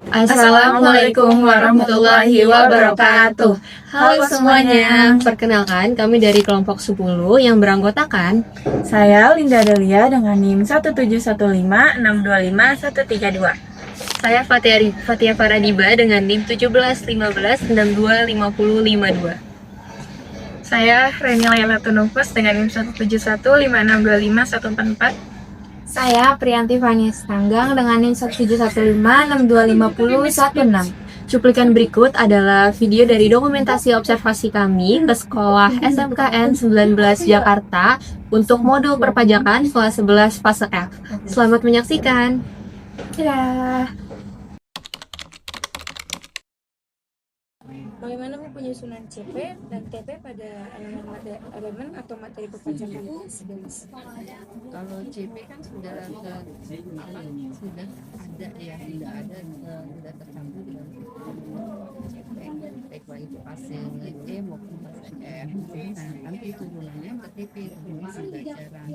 Assalamualaikum warahmatullahi wabarakatuh. Halo semuanya. Perkenalkan, kami dari kelompok 10 yang beranggotakan Saya Linda Delia dengan NIM 17156253132. saya Fatia Faradiba dengan NIM 1715625052. Saya Reni Laila Tunufus dengan NIM 17156255144. Saya Priyanti Fania Stanggang dengan NIM 17156255016. Cuplikan berikut adalah video dari dokumentasi observasi kami ke sekolah SMKN 19 Jakarta untuk modul perpajakan kelas 11 fase F. Selamat menyaksikan. Dadah. Bagaimana penyusunan CP dan TP pada elemen atau materi perpajakan kelas 11? Kalau CP kan sudah ada ya, tidak ada sudah tercampur di dalam CP, baik itu hasil E maupun hasil F. Nah, nanti turunannya ke TP mengisi pelajaran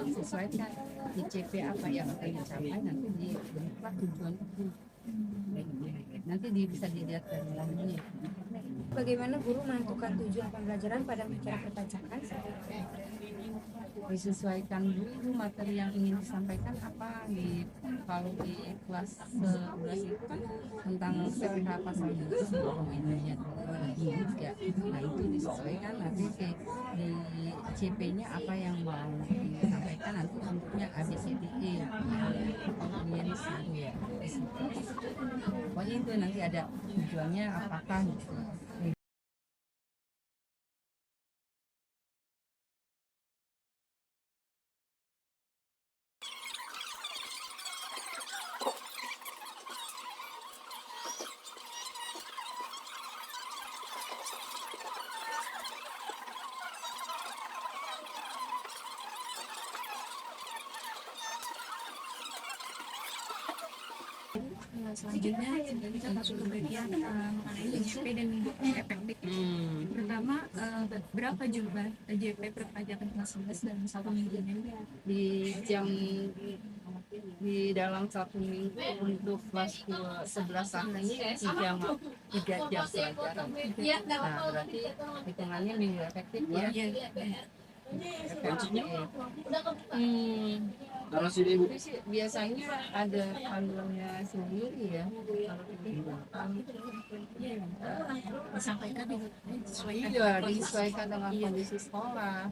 disesuaikan di CP apa yang akan dicapai, nanti diberikan tujuan itu. Nanti bisa dilihat dari lainnya. Bagaimana guru menentukan tujuan pembelajaran pada materi perpajakan? Disesuaikan dulu materi yang ingin disampaikan apa. Kalau di kelas 11 itu kan tentang PPH pasal 2 dokumennya ya. Nah, itu disesuaikan nanti di CP-nya apa yang mau disampaikan, nanti bentuknya ABCDE kemudian itu ya. Pokoknya itu nanti ada tujuannya apakah gitu. Selanjutnya kita masuk ke bagian mengenai JP dan efektif. Pertama, berapa jumlah JP perpajakan kelas 11 dalam satu minggu ini? Di dalam satu minggu untuk kelas 11 ini 3 jam pelajaran. Nah, berarti hitungannya minggu efektif ya. Efektif. Kalau biasanya ada panduannya sendiri ya. Disampaikan disesuaikan dengan kondisi sekolah.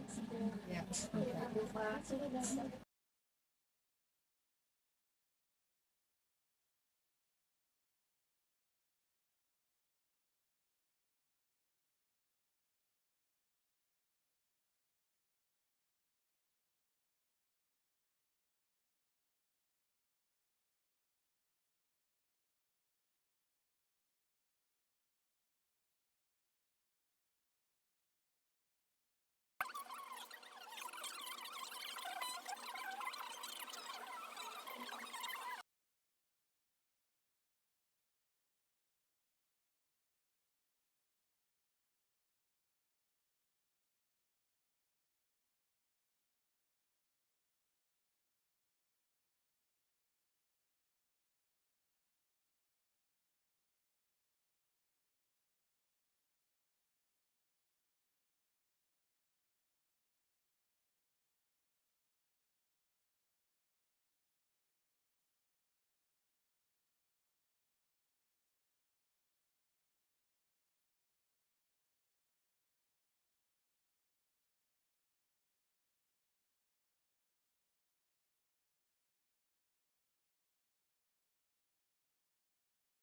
Ya.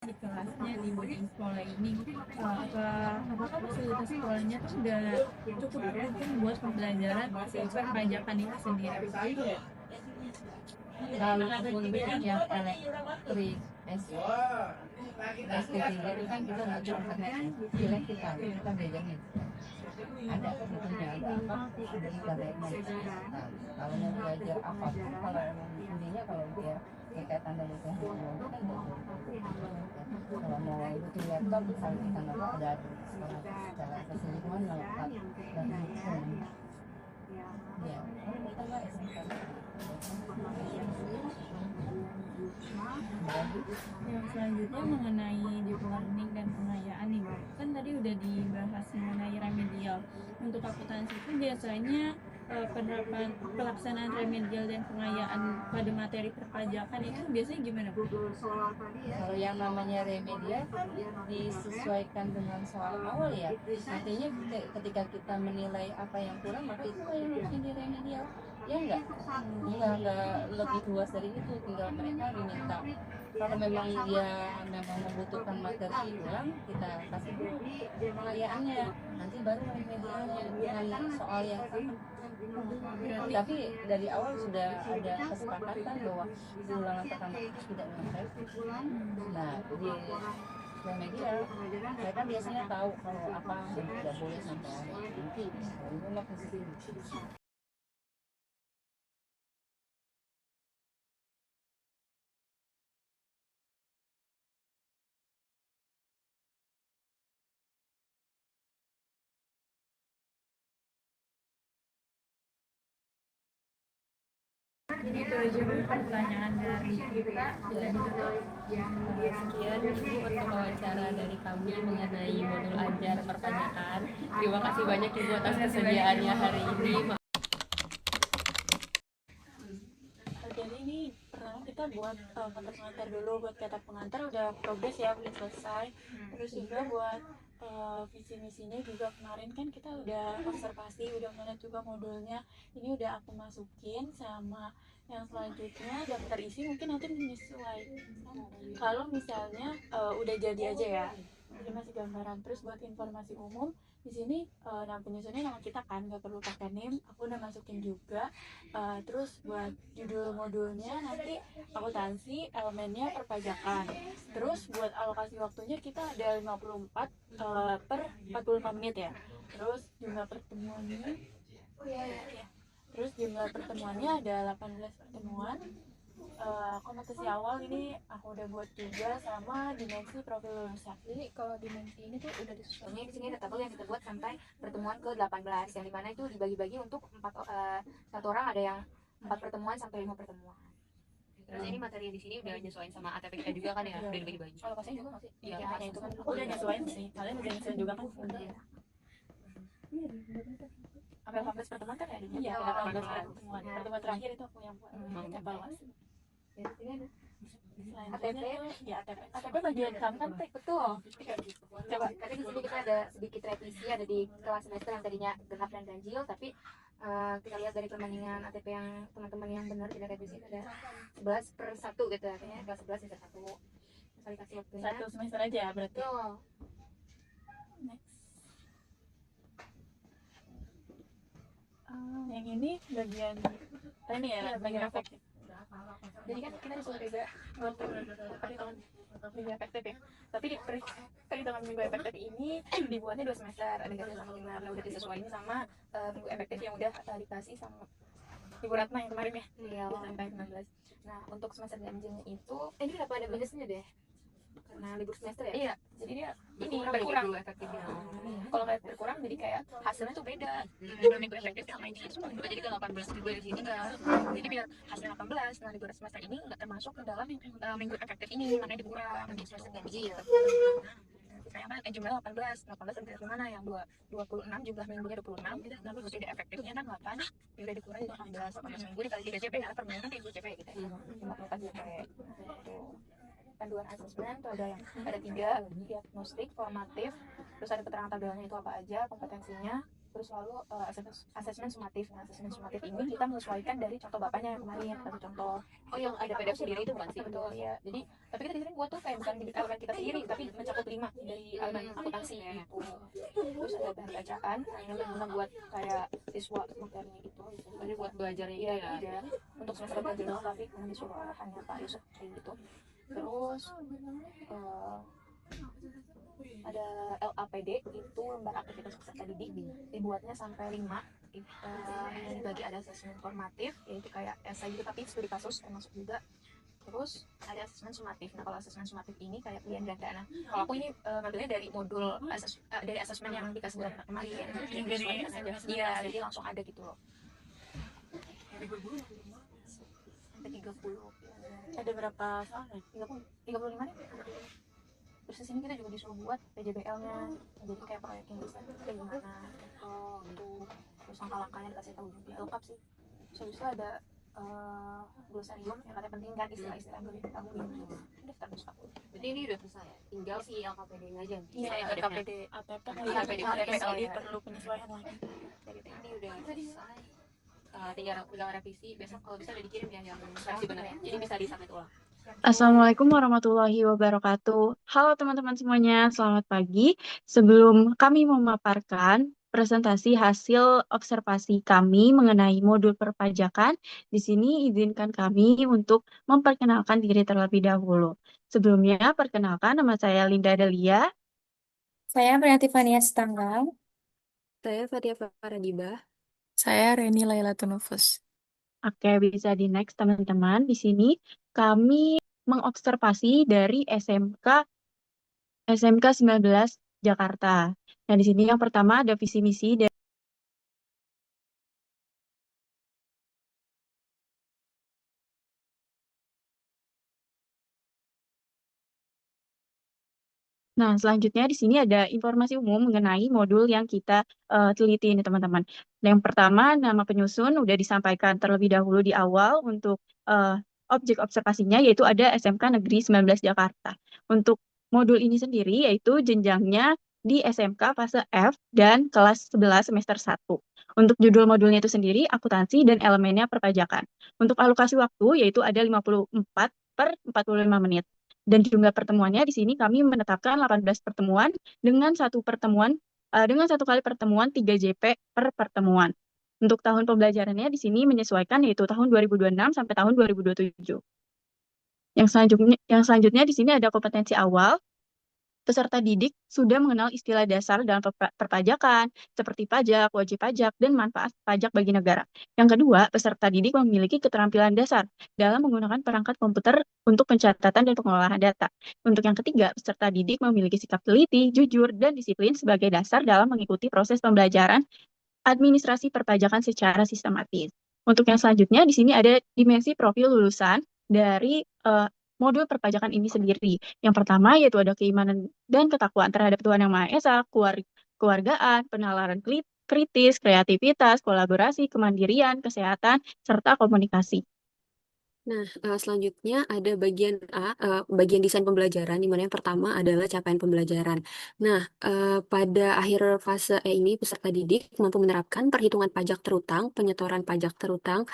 di kelasnya di boarding sekolah ini, apakah fasilitas sekolahnya itu sudah cukup mendukung buat pembelajaran perpajakan itu sendiri? Kalau untuk yang elektrik STT itu kan kita butuh internet, pilih kita belajarnya ada itunya ada apa kalau mau belajar apa kalau emang intinya kalau dia berkaitan dengan teknologi kan kalau mau butuh laptop misalnya kita nggak ada secara keseluruhan lengkap dan ya kita nggak Yang selanjutnya mengenai deep learning dan pengayaan nih, kan tadi udah dibahas mengenai remedial. Untuk akuntansi itu biasanya penerapan pelaksanaan remedial dan pengayaan pada materi perpajakan itu biasanya gimana Bu? Kalau yang namanya remedial kan disesuaikan dengan soal awal ya. Artinya ketika kita menilai apa yang kurang maka itu yang harus jadi remedial. Ya enggak lebih luas dari itu, tinggal mereka diminta. Kalau memang dia memang membutuhkan materi ulang, kita kasih dulu pengayaannya, nanti baru remedialnya dengan soal yang sama. Tapi dari awal sudah ada kesepakatan bahwa di ulangan pertama itu tidak mengenai. Nah, di remedial mereka biasanya tahu kalau apa yang tidak boleh sampai nanti. Itu mah Jadi itu aja Bu pertanyaan dari kita. Sekian Ibu untuk wawancara dari kami mengenai modul ajar perpajakan. Terima kasih banyak Ibu atas kesediaannya hari ini. Jadi ini pertama kita buat kata pengantar dulu, buat kata pengantar udah progres ya, belum selesai. Terus juga buat visi misinya juga kemarin kan kita udah observasi, udah ngeliat juga modulnya. Ini udah aku masukin, sama yang selanjutnya daftar isi mungkin nanti menyesuaikan. Kalau misalnya udah jadi aja ya, ini masih gambaran. Terus buat informasi umum di sini nama penyusunnya nama kita kan, nggak perlu pakai NIM, aku udah masukin juga. Terus buat judul modulnya nanti akuntansi, elemennya perpajakan. Terus buat alokasi waktunya kita ada 54 per 45 menit ya. Terus jumlah pertemuannya Terus jumlah pertemuannya ada 18 pertemuan. Kompetisi awal ini aku udah buat juga, sama dimensi profil lulusan. Jadi kalau dimensi ini tuh udah disusun. Di sini ada tabel yang kita buat sampai pertemuan ke-18, yang dimana itu dibagi-bagi untuk satu orang ada yang 4 pertemuan sampai 5 pertemuan. Terus ini materi di sini udah nyesuaiin sama ATP kita juga kan ya, udah dibagi-bagi. Kalau pasnya juga masih. Iya, makanya itu kan aku udah nyesuaiin sih. Kalian udah nyesuaiin juga kan? Sampai 18 pertemuan kan ya? Iya, 18 pertemuan. Pertemuan terakhir itu aku yang buat evaluasi. ATP, ya ATP bagian kamu kan betul. Coba, tapi di sini kita ada sedikit revisi, ada di kelas semester yang tadinya genap dan ganjil, tapi kita lihat dari perbandingan ATP yang teman-teman yang benar tidak revisi ada 11/1 gitu, artinya kelas 11 semester 1. Misalnya kasih waktunya Satu semester aja berarti. betul. Next. Yang ini bagian ini ya, bagian efektif. Jadi kan kita disuruh juga perhitungan minggu efektif ya. Tapi di perhitungan minggu efektif ini dibuatnya 2 semester. Ada ganjil sama genap. Udah disesuaikan sama minggu efektif yang udah dikasih sama Ibu Ratna yang kemarin ya. Iya, Sampai 19. Nah, untuk semester ganjilnya itu ini kenapa ada minusnya deh? Karena libur semester ya? iya, jadi dia ini berkurang. efektifnya. Kalau kayak berkurang jadi kayak hasilnya tuh beda. Dua minggu efektif sama ini semua jadi ke 18 minggu di sini enggak. Jadi biar hasilnya 18, nah libur semester ini enggak termasuk ke dalam minggu efektif ini, makanya dikurang di semester ganjil. Kayak kan jumlah 18 dari mana yang 26 jumlah minggunya 26, lalu sudah efektifnya kan 8, udah dikurangi 18 minggu dikali 3 JP karena per minggu kan 3 JP gitu ya. 54 JP. Panduan asesmen itu ada 3, diagnostik, formatif, terus ada keterangan tabelnya itu apa aja, kompetensinya, terus lalu asesmen sumatif. Nah, asesmen sumatif ini kita menyesuaikan dari contoh bapaknya yang kemarin, satu contoh. Oh, yang ada PDF sendiri itu bukan sih? Betul ya. Jadi tapi kita di sini buat tuh kayak bukan di elemen kita sendiri, tapi mencakup 5 dari elemen akuntansi gitu. Terus ada bahan bacaan, nah ini benar buat kayak siswa materi gitu. Ini buat belajarnya Iya, ya. iya. Untuk semester ganjil doang, tapi kami disuruh arahannya Pak Yusuf kayak gitu. Terus ada LAPD, itu lembar aktivitas peserta didik, dibuatnya sampai 5. Ini dibagi ada asesmen formatif, yaitu kayak esai gitu tapi studi kasus termasuk juga. Terus ada asesmen sumatif. Nah, kalau asesmen sumatif ini kayak pilihan ganda. Nah, kalau aku ini ngambilnya dari modul dari asesmen yang dikasih bulan kemarin. Iya, jadi langsung ada gitu loh. Sampai 30. ada berapa soalnya? 35 nih. Terus di sini kita juga disuruh buat PJBL-nya, jadi kayak proyek yang bisa kayak gimana, gitu. Terus langkah-langkahnya dikasih tahu juga, lengkap sih. Terus habis itu ada glosarium yang katanya penting kan, istilah-istilah yang boleh diketahui. Udah terus aku. Berarti ini udah selesai ya? Tinggal si LKPD-nya aja. Iya, KPD ATP ATP, perlu penyesuaian lagi. Ini udah selesai. Tinggal revisi. Besok kalau bisa udah dikirim ya yang versi benernya. Jadi bisa disubmit ulang. Assalamualaikum warahmatullahi wabarakatuh. Halo teman-teman semuanya, selamat pagi. Sebelum kami memaparkan presentasi hasil observasi kami mengenai modul perpajakan, di sini izinkan kami untuk memperkenalkan diri terlebih dahulu. Sebelumnya, perkenalkan nama saya Linda Delia. Saya Priyanti Fania Setanggal. Saya Fatia Faradiba. Saya Reni Laila Tunufus. Oke, bisa di next teman-teman. Di sini kami mengobservasi dari SMK 19 Jakarta. Nah, di sini yang pertama ada visi misi dari Nah, selanjutnya di sini ada informasi umum mengenai modul yang kita teliti ini, teman-teman. Yang pertama, nama penyusun udah disampaikan terlebih dahulu di awal untuk objek observasinya, yaitu ada SMK Negeri 19 Jakarta. Untuk modul ini sendiri, yaitu jenjangnya di SMK fase F dan kelas 11 semester 1. Untuk judul modulnya itu sendiri, akuntansi dan elemennya perpajakan. Untuk alokasi waktu, yaitu ada 54 per 45 menit. Dan jumlah pertemuannya di sini kami menetapkan 18 pertemuan dengan satu kali pertemuan 3 JP per pertemuan. Untuk tahun pembelajarannya di sini menyesuaikan yaitu tahun 2026 sampai tahun 2027. Yang selanjutnya di sini ada kompetensi awal. Peserta didik sudah mengenal istilah dasar dalam perpajakan, seperti pajak, wajib pajak, dan manfaat pajak bagi negara. Yang kedua, peserta didik memiliki keterampilan dasar dalam menggunakan perangkat komputer untuk pencatatan dan pengolahan data. Untuk yang ketiga, peserta didik memiliki sikap teliti, jujur, dan disiplin sebagai dasar dalam mengikuti proses pembelajaran administrasi perpajakan secara sistematis. Untuk yang selanjutnya, di sini ada dimensi profil lulusan dari modul perpajakan ini sendiri. Yang pertama yaitu ada keimanan dan ketakwaan terhadap Tuhan Yang Maha Esa, keluargaan, penalaran kritis, kreativitas, kolaborasi, kemandirian, kesehatan, serta komunikasi. Nah, selanjutnya ada bagian A, bagian desain pembelajaran, di mana yang pertama adalah capaian pembelajaran. Nah, pada akhir fase E ini, peserta didik mampu menerapkan perhitungan pajak terutang, penyetoran pajak terutang,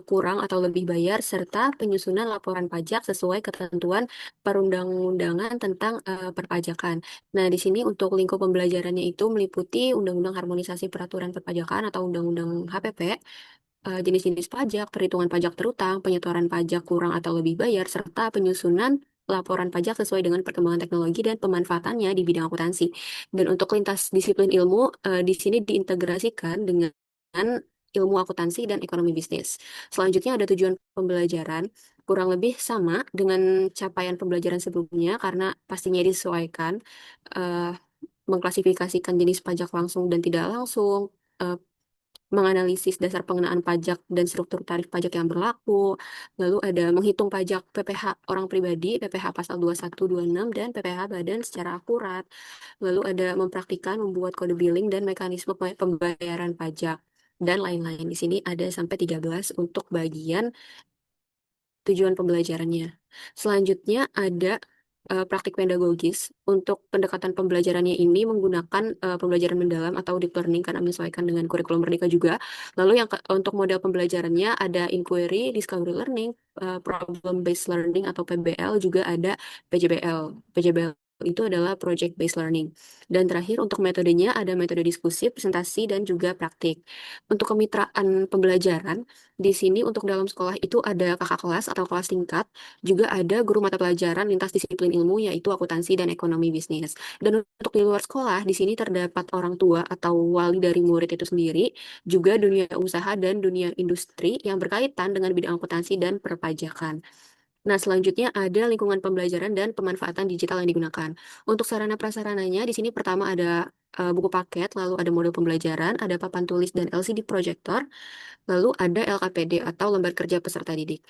kurang atau lebih bayar, serta penyusunan laporan pajak sesuai ketentuan perundang-undangan tentang perpajakan. Nah, di sini untuk lingkup pembelajarannya itu meliputi Undang-Undang Harmonisasi Peraturan Perpajakan atau Undang-Undang HPP, jenis-jenis pajak, perhitungan pajak terutang, penyetoran pajak kurang atau lebih bayar, serta penyusunan laporan pajak sesuai dengan perkembangan teknologi dan pemanfaatannya di bidang akuntansi. Dan untuk lintas disiplin ilmu, di sini diintegrasikan dengan ilmu akuntansi dan ekonomi bisnis. Selanjutnya ada tujuan pembelajaran, kurang lebih sama dengan capaian pembelajaran sebelumnya karena pastinya disesuaikan, eh, mengklasifikasikan jenis pajak langsung dan tidak langsung, menganalisis dasar pengenaan pajak dan struktur tarif pajak yang berlaku, lalu ada menghitung pajak PPh orang pribadi, PPh pasal 2126 dan PPh badan secara akurat, lalu ada mempraktikkan membuat kode billing dan mekanisme pembayaran pajak, dan lain-lain. Di sini ada sampai 13 untuk bagian tujuan pembelajarannya. Selanjutnya ada praktik pedagogis. Untuk pendekatan pembelajarannya ini menggunakan pembelajaran mendalam atau deep learning karena menyesuaikan dengan kurikulum Merdeka juga. Lalu yang untuk model pembelajarannya ada inquiry, discovery learning, problem based learning atau PBL, juga ada PJBL. PJBL itu adalah project based learning. Dan terakhir untuk metodenya ada metode diskusi, presentasi, dan juga praktik. Untuk kemitraan pembelajaran, di sini untuk dalam sekolah itu ada kakak kelas atau kelas tingkat, juga ada guru mata pelajaran lintas disiplin ilmu yaitu akuntansi dan ekonomi bisnis. Dan untuk di luar sekolah, di sini terdapat orang tua atau wali dari murid itu sendiri, juga dunia usaha dan dunia industri yang berkaitan dengan bidang akuntansi dan perpajakan. Nah, selanjutnya ada lingkungan pembelajaran dan pemanfaatan digital yang digunakan. Untuk sarana prasarananya, di sini pertama ada buku paket, lalu ada modul pembelajaran, ada papan tulis dan LCD projector, lalu ada LKPD atau lembar kerja peserta didik.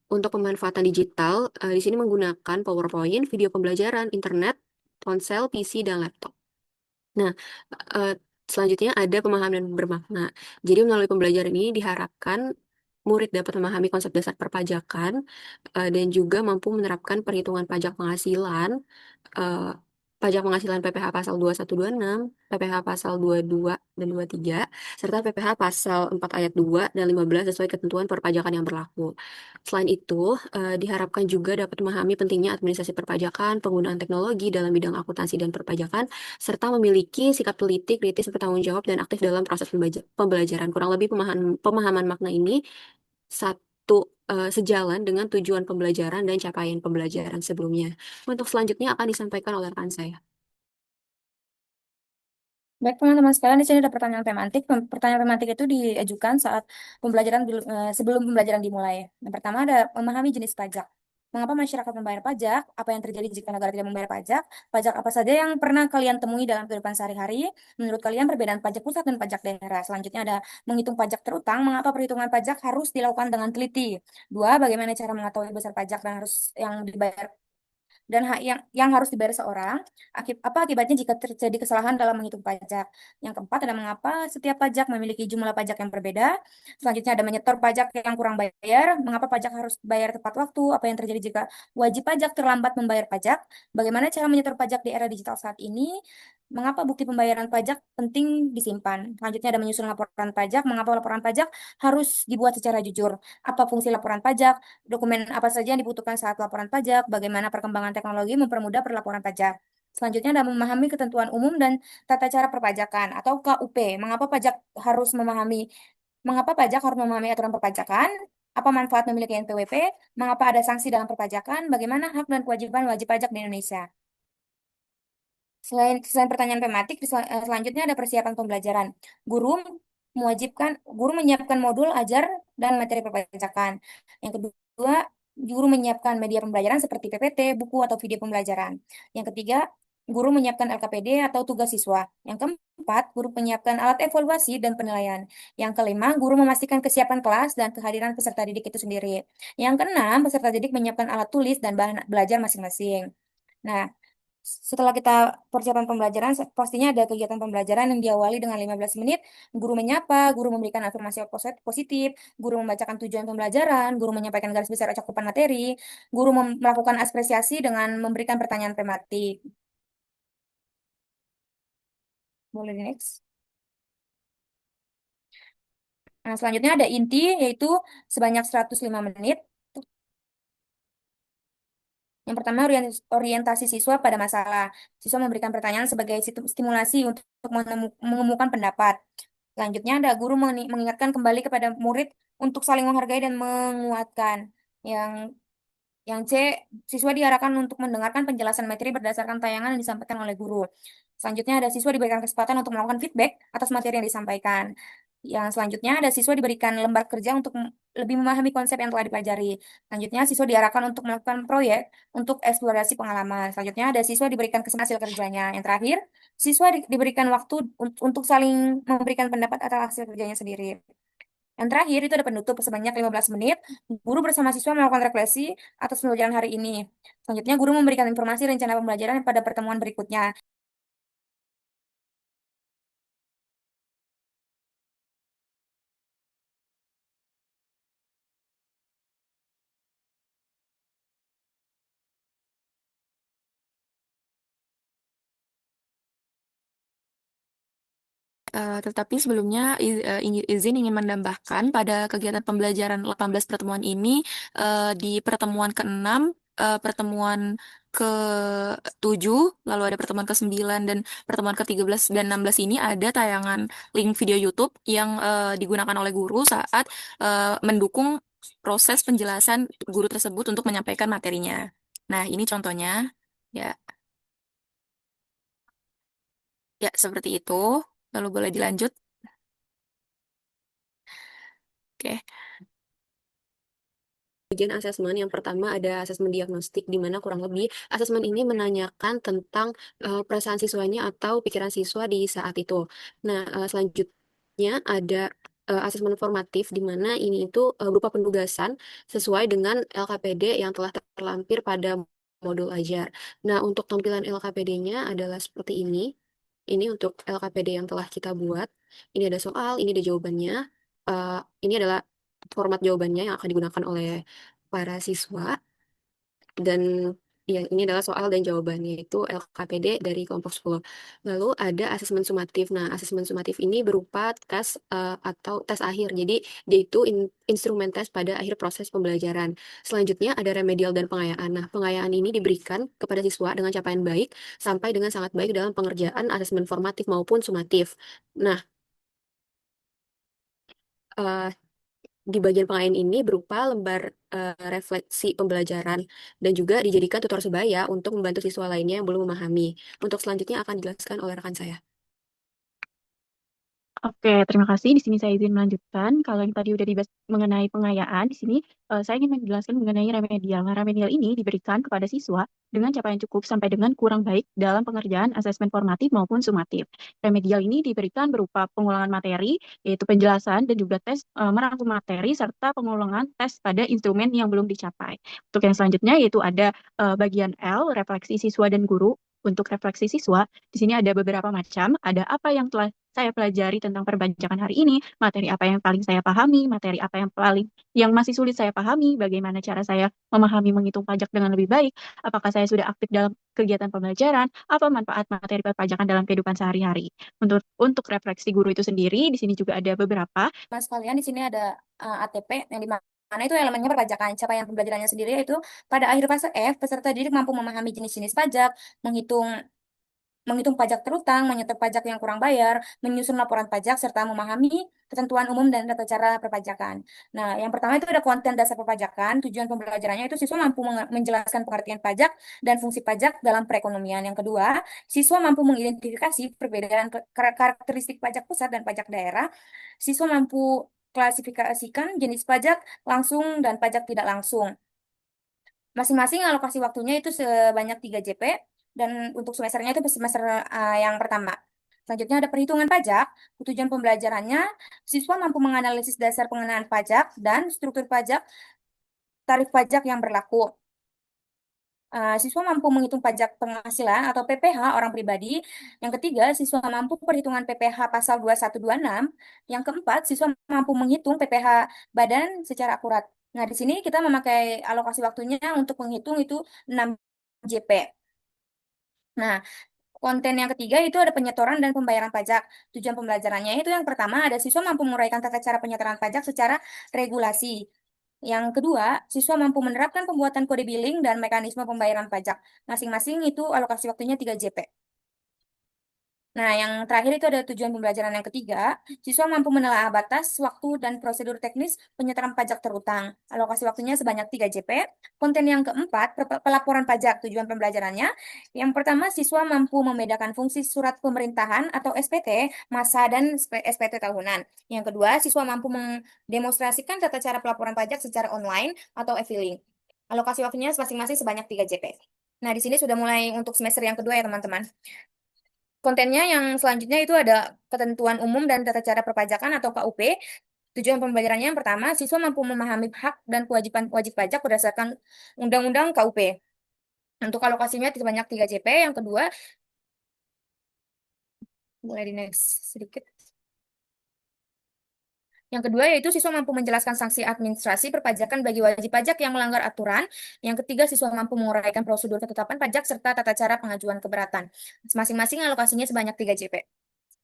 Untuk pemanfaatan digital, di sini menggunakan PowerPoint, video pembelajaran, internet, ponsel, PC, dan laptop. Nah, eh, selanjutnya ada pemahaman bermakna. Jadi melalui pembelajaran ini diharapkan murid dapat memahami konsep dasar perpajakan dan juga mampu menerapkan perhitungan pajak penghasilan, eh, pajak penghasilan PPh pasal 2126, PPh pasal 22 dan 23, serta PPh pasal 4 ayat 2 dan 15 sesuai ketentuan perpajakan yang berlaku. Selain itu, diharapkan juga dapat memahami pentingnya administrasi perpajakan, penggunaan teknologi dalam bidang akuntansi dan perpajakan, serta memiliki sikap teliti, kritis, bertanggung jawab, dan aktif dalam proses pembelajaran. Kurang lebih pemahaman makna ini sejalan dengan tujuan pembelajaran dan capaian pembelajaran sebelumnya. Untuk selanjutnya akan disampaikan oleh rekan saya. Baik teman-teman sekalian, di sini ada pertanyaan tematik. Pertanyaan tematik itu diajukan saat sebelum pembelajaran dimulai. Yang pertama ada memahami jenis pajak. Mengapa masyarakat membayar pajak? Apa yang terjadi jika negara tidak membayar pajak? Pajak apa saja yang pernah kalian temui dalam kehidupan sehari-hari? Menurut kalian perbedaan pajak pusat dan pajak daerah? Selanjutnya ada menghitung pajak terutang. Mengapa perhitungan pajak harus dilakukan dengan teliti? Dua, bagaimana cara mengetahui besar pajak yang dibayar dan hak yang harus dibayar seorang, apa akibatnya jika terjadi kesalahan dalam menghitung pajak. Yang keempat ada mengapa setiap pajak memiliki jumlah pajak yang berbeda. Selanjutnya ada menyetor pajak yang kurang bayar, mengapa pajak harus bayar tepat waktu, apa yang terjadi jika wajib pajak terlambat membayar pajak, bagaimana cara menyetor pajak di era digital saat ini, mengapa bukti pembayaran pajak penting disimpan. Selanjutnya ada menyusun laporan pajak, mengapa laporan pajak harus dibuat secara jujur, apa fungsi laporan pajak, dokumen apa saja yang dibutuhkan saat laporan pajak, bagaimana perkembangan teknologi mempermudah perlaporan pajak. Selanjutnya ada memahami ketentuan umum dan tata cara perpajakan atau KUP. Mengapa pajak harus memahami aturan perpajakan? Apa manfaat memiliki NPWP? Mengapa ada sanksi dalam perpajakan? Bagaimana hak dan kewajiban wajib pajak di Indonesia? Selain pertanyaan tematik, selanjutnya ada persiapan pembelajaran. Guru menyiapkan modul ajar dan materi perpajakan. Yang kedua, guru menyiapkan media pembelajaran seperti PPT, buku atau video pembelajaran. Yang ketiga, guru menyiapkan LKPD atau tugas siswa. Yang keempat, guru menyiapkan alat evaluasi dan penilaian. Yang kelima, guru memastikan kesiapan kelas dan kehadiran peserta didik itu sendiri. Yang keenam, peserta didik menyiapkan alat tulis dan bahan belajar masing-masing. Nah, setelah kita persiapan pembelajaran, pastinya ada kegiatan pembelajaran yang diawali dengan 15 menit. Guru menyapa, guru memberikan afirmasi positif, guru membacakan tujuan pembelajaran, guru menyampaikan garis besar cakupan materi, guru melakukan apresiasi dengan memberikan pertanyaan tematik. Boleh di next. Nah, selanjutnya ada inti, yaitu sebanyak 105 menit. Yang pertama, orientasi siswa pada masalah. Siswa memberikan pertanyaan sebagai stimulasi untuk mengemukakan pendapat. Selanjutnya ada guru mengingatkan kembali kepada murid untuk saling menghargai dan menguatkan. Yang yang C, siswa diarahkan untuk mendengarkan penjelasan materi berdasarkan tayangan yang disampaikan oleh guru. Selanjutnya ada siswa diberikan kesempatan untuk melakukan feedback atas materi yang disampaikan. Yang selanjutnya ada siswa diberikan lembar kerja untuk lebih memahami konsep yang telah dipelajari. Selanjutnya siswa diarahkan untuk melakukan proyek untuk eksplorasi pengalaman. Selanjutnya ada siswa diberikan kesempatan hasil kerjanya. Yang terakhir, siswa diberikan waktu untuk saling memberikan pendapat atas hasil kerjanya sendiri. Yang terakhir itu ada penutup sebanyak 15 menit. Guru bersama siswa melakukan refleksi atas pembelajaran hari ini. Selanjutnya guru memberikan informasi rencana pembelajaran pada pertemuan berikutnya. Tetapi sebelumnya izin ingin menambahkan pada kegiatan pembelajaran 18 pertemuan ini di pertemuan ke-6, pertemuan ke-7, lalu ada pertemuan ke-9 dan pertemuan ke-13 dan 16 ini ada tayangan link video YouTube yang digunakan oleh guru saat mendukung proses penjelasan guru tersebut untuk menyampaikan materinya. Nah, ini contohnya. Ya, ya seperti itu. Lalu boleh dilanjut. Oke. Bagian asesmen yang pertama ada asesmen diagnostik, di mana kurang lebih asesmen ini menanyakan tentang perasaan siswanya atau pikiran siswa di saat itu. Nah, selanjutnya ada asesmen formatif di mana ini itu berupa penugasan sesuai dengan LKPD yang telah terlampir pada modul ajar. Nah, untuk tampilan LKPD-nya adalah seperti ini. Ini untuk LKPD yang telah kita buat. Ini ada soal, ini ada jawabannya. Ini adalah format jawabannya yang akan digunakan oleh para siswa. Dan ya, ini adalah soal dan jawabannya itu LKPD dari kelompok 10. Lalu ada asesmen sumatif. Nah, asesmen sumatif ini berupa tes atau tes akhir. Jadi, dia itu instrumen tes pada akhir proses pembelajaran. Selanjutnya ada remedial dan pengayaan. Nah, pengayaan ini diberikan kepada siswa dengan capaian baik sampai dengan sangat baik dalam pengerjaan asesmen formatif maupun sumatif. Nah, eh, di bagian pengayaan ini berupa lembar refleksi pembelajaran dan juga dijadikan tutor sebaya untuk membantu siswa lainnya yang belum memahami. Untuk selanjutnya akan dijelaskan oleh rekan saya. Oke, terima kasih. Di sini saya izin melanjutkan. Kalau yang tadi udah dibahas mengenai pengayaan, di sini saya ingin menjelaskan mengenai remedial. Nah, remedial ini diberikan kepada siswa dengan capaian cukup sampai dengan kurang baik dalam pengerjaan asesmen formatif maupun sumatif. Remedial ini diberikan berupa pengulangan materi, yaitu penjelasan dan juga tes merangkum materi, serta pengulangan tes pada instrumen yang belum dicapai. Untuk yang selanjutnya, yaitu ada bagian L, refleksi siswa dan guru. Untuk refleksi siswa, di sini ada beberapa macam. Ada apa yang telah saya pelajari tentang perpajakan hari ini, materi apa yang paling saya pahami, materi apa yang masih sulit saya pahami, bagaimana cara saya memahami menghitung pajak dengan lebih baik, apakah saya sudah aktif dalam kegiatan pembelajaran, apa manfaat materi perpajakan dalam kehidupan sehari-hari. Untuk refleksi guru itu sendiri, di sini juga ada beberapa. Mas kalian di sini ada ATP yang di mana itu elemennya perpajakan. Capaian pembelajarannya sendiri yaitu pada akhir fase F, peserta didik mampu memahami jenis-jenis pajak, menghitung pajak terutang, menyetor pajak yang kurang bayar, menyusun laporan pajak, serta memahami ketentuan umum dan tata cara perpajakan. Nah, yang pertama itu ada konten dasar perpajakan. Tujuan pembelajarannya itu siswa mampu menjelaskan pengertian pajak dan fungsi pajak dalam perekonomian. Yang kedua, siswa mampu mengidentifikasi perbedaan karakteristik pajak pusat dan pajak daerah. Siswa mampu klasifikasikan jenis pajak langsung dan pajak tidak langsung. Masing-masing alokasi waktunya itu sebanyak 3 JP dan untuk semesternya itu semester yang pertama. Selanjutnya ada perhitungan pajak. Tujuan pembelajarannya, siswa mampu menganalisis dasar pengenaan pajak dan struktur pajak, tarif pajak yang berlaku. Siswa mampu menghitung pajak penghasilan atau PPh orang pribadi. Yang ketiga, siswa mampu perhitungan PPh pasal 2126. Yang keempat, siswa mampu menghitung PPh badan secara akurat. Nah, di sini kita memakai alokasi waktunya untuk menghitung itu 6 JP. Nah, konten yang ketiga itu ada penyetoran dan pembayaran pajak. Tujuan pembelajarannya itu yang pertama ada siswa mampu menguraikan tata cara penyetoran pajak secara regulasi. Yang kedua, siswa mampu menerapkan pembuatan kode billing dan mekanisme pembayaran pajak. Masing-masing itu alokasi waktunya 3 JP. Nah, yang terakhir itu ada tujuan pembelajaran yang ketiga. Siswa mampu menelaah batas, waktu, dan prosedur teknis penyetoran pajak terutang. Alokasi waktunya sebanyak 3 JP. Konten yang keempat, pelaporan pajak. Tujuan pembelajarannya. Yang pertama, siswa mampu membedakan fungsi surat pemerintahan atau SPT, masa, dan SPT tahunan. Yang kedua, siswa mampu mendemonstrasikan tata cara pelaporan pajak secara online atau e-filing. Alokasi waktunya masing-masing sebanyak 3 JP. Nah, di sini sudah mulai untuk semester yang kedua ya, teman-teman. Kontennya yang selanjutnya itu ada ketentuan umum dan tata cara perpajakan atau KUP. Tujuan pembelajarannya yang pertama, siswa mampu memahami hak dan kewajiban wajib pajak berdasarkan Undang-Undang KUP. Untuk alokasinya sebanyak 3 JP. Yang kedua, boleh di next sedikit. Yang kedua yaitu siswa mampu menjelaskan sanksi administrasi perpajakan bagi wajib pajak yang melanggar aturan. Yang ketiga, siswa mampu menguraikan prosedur ketetapan pajak serta tata cara pengajuan keberatan. Masing-masing alokasinya sebanyak 3 JP.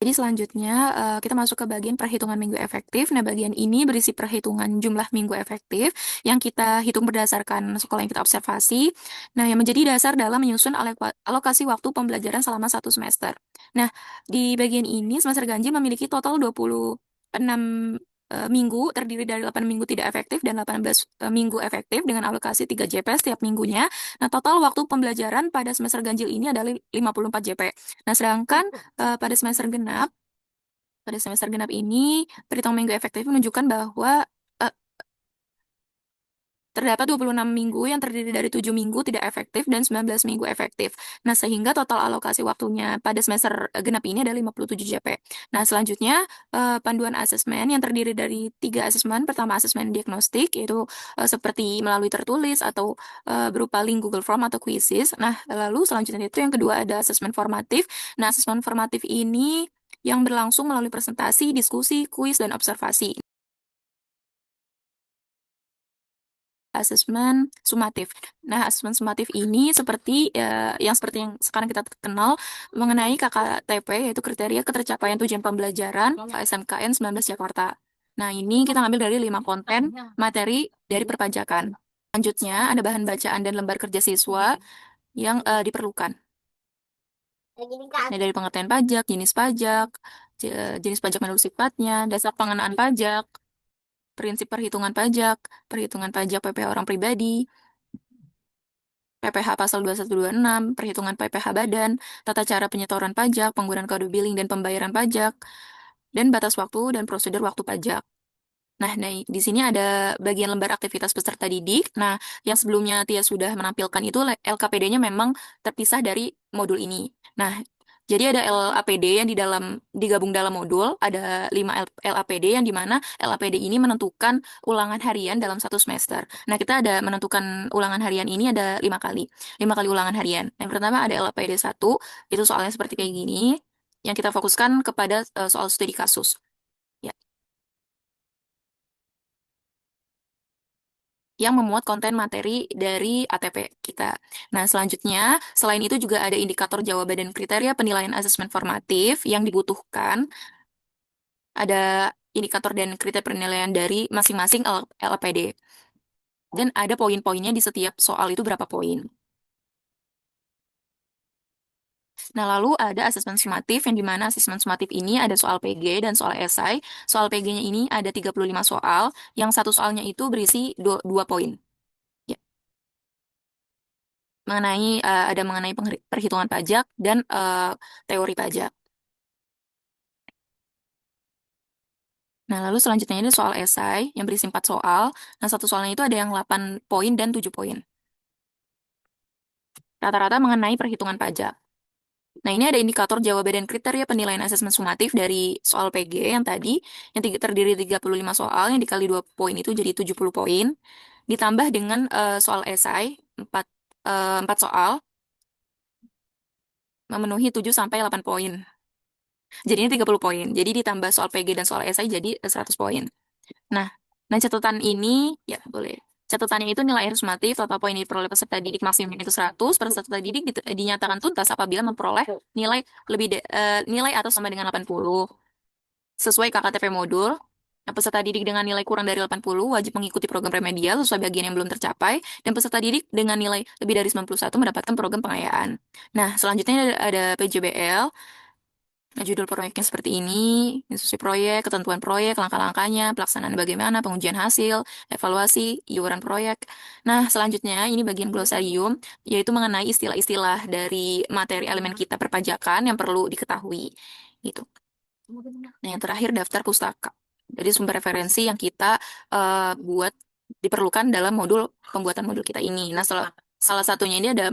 Jadi selanjutnya kita masuk ke bagian perhitungan minggu efektif. Nah, bagian ini berisi perhitungan jumlah minggu efektif yang kita hitung berdasarkan sekolah yang kita observasi. Nah, yang menjadi dasar dalam menyusun alokasi waktu pembelajaran selama 1 semester. Nah, di bagian ini semester ganjil memiliki total 26 minggu, terdiri dari 8 minggu tidak efektif dan 18 minggu efektif dengan alokasi 3 JP setiap minggunya. Nah, total waktu pembelajaran pada semester ganjil ini adalah 54 JP. Nah, sedangkan pada semester genap ini perhitungan minggu efektif menunjukkan bahwa terdapat 26 minggu yang terdiri dari 7 minggu tidak efektif dan 19 minggu efektif. Nah, sehingga total alokasi waktunya pada semester genap ini ada 57 JP. Nah, selanjutnya panduan asesmen yang terdiri dari 3 asesmen. Pertama, asesmen diagnostik, yaitu seperti melalui tertulis atau berupa link Google Form atau quizzes. Nah, lalu selanjutnya itu yang kedua ada asesmen formatif. Nah, asesmen formatif ini yang berlangsung melalui presentasi, diskusi, kuis, dan observasi. Asesmen sumatif. Nah, asesmen sumatif ini seperti yang sekarang kita kenal mengenai KKTP, yaitu kriteria ketercapaian tujuan pembelajaran SMKN 19 Jakarta. Nah, ini kita ngambil dari 5 konten materi dari perpajakan. Selanjutnya ada bahan bacaan dan lembar kerja siswa yang diperlukan. Nah, dari pengertian pajak, jenis pajak menurut sifatnya, dasar pengenaan pajak, prinsip perhitungan pajak PPh orang pribadi, PPh pasal 2126, perhitungan PPh badan, tata cara penyetoran pajak, penggunaan kode billing dan pembayaran pajak, dan batas waktu dan prosedur waktu pajak. Nah, di sini ada bagian lembar aktivitas peserta didik. Nah, yang sebelumnya Tia sudah menampilkan itu LKPD-nya memang terpisah dari modul ini. Nah, jadi ada LAPD yang digabung dalam modul, ada 5 LAPD yang dimana LAPD ini menentukan ulangan harian dalam 1 semester. Nah, kita ada menentukan ulangan harian ini ada 5 kali. 5 kali ulangan harian. Yang pertama ada LAPD 1, itu soalnya seperti kayak gini, yang kita fokuskan kepada soal studi kasus. Ya. Yang memuat konten materi dari ATP kita. Nah, selanjutnya, selain itu juga ada indikator jawaban dan kriteria penilaian asesmen formatif yang dibutuhkan. Ada indikator dan kriteria penilaian dari masing-masing LPD. Dan ada poin-poinnya di setiap soal itu berapa poin. Nah, lalu ada asesmen sumatif, yang dimana asesmen sumatif ini ada soal PG dan soal esai. Soal PG-nya ini ada 35 soal, yang satu soalnya itu berisi 2 poin. Ya. Ada mengenai perhitungan pajak dan teori pajak. Nah, lalu selanjutnya ini soal esai yang berisi 4 soal. Nah, satu soalnya itu ada yang 8 poin dan 7 poin. Rata-rata mengenai perhitungan pajak. Nah, ini ada indikator jawaban dan kriteria penilaian asesmen sumatif dari soal PG yang tadi, yang terdiri 35 soal, yang dikali 2 poin itu jadi 70 poin, ditambah dengan soal esai, 4 soal, memenuhi 7-8 poin. Jadinya 30 poin. Jadi ditambah soal PG dan soal esai jadi 100 poin. Nah, catatan ini, ya boleh. Catatannya itu nilai akhir sumatif, total poin yang diperoleh peserta didik maksimum itu 100, peserta didik dinyatakan tuntas apabila memperoleh nilai nilai atau sama dengan 80. Sesuai KKTP modul, peserta didik dengan nilai kurang dari 80 wajib mengikuti program remedial sesuai bagian yang belum tercapai, dan peserta didik dengan nilai lebih dari 91 mendapatkan program pengayaan. Nah, selanjutnya ada PJBL. Nah, judul proyeknya seperti ini, instruksi proyek, ketentuan proyek, langkah-langkahnya, pelaksanaan bagaimana, pengujian hasil, evaluasi, iuran proyek. Nah, selanjutnya ini bagian glosarium, yaitu mengenai istilah-istilah dari materi elemen kita perpajakan yang perlu diketahui. Gitu. Nah, yang terakhir daftar pustaka. Jadi sumber referensi yang kita diperlukan dalam pembuatan modul kita ini. Nah, salah satunya ini ada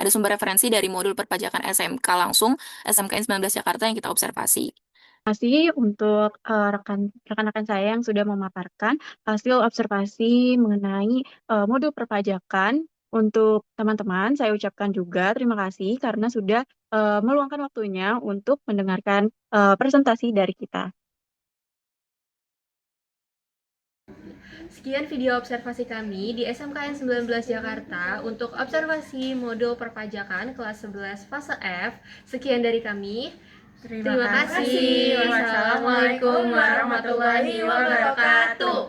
sumber referensi dari modul perpajakan SMK langsung, SMKN 19 Jakarta yang kita observasi. Terima kasih untuk rekan-rekan saya yang sudah memaparkan hasil observasi mengenai modul perpajakan. Untuk teman-teman, saya ucapkan juga terima kasih karena sudah meluangkan waktunya untuk mendengarkan presentasi dari kita. Sekian video observasi kami di SMKN 19 Jakarta untuk observasi modul perpajakan kelas 11 fase F. Sekian dari kami. Terima kasih. Wassalamualaikum warahmatullahi wabarakatuh.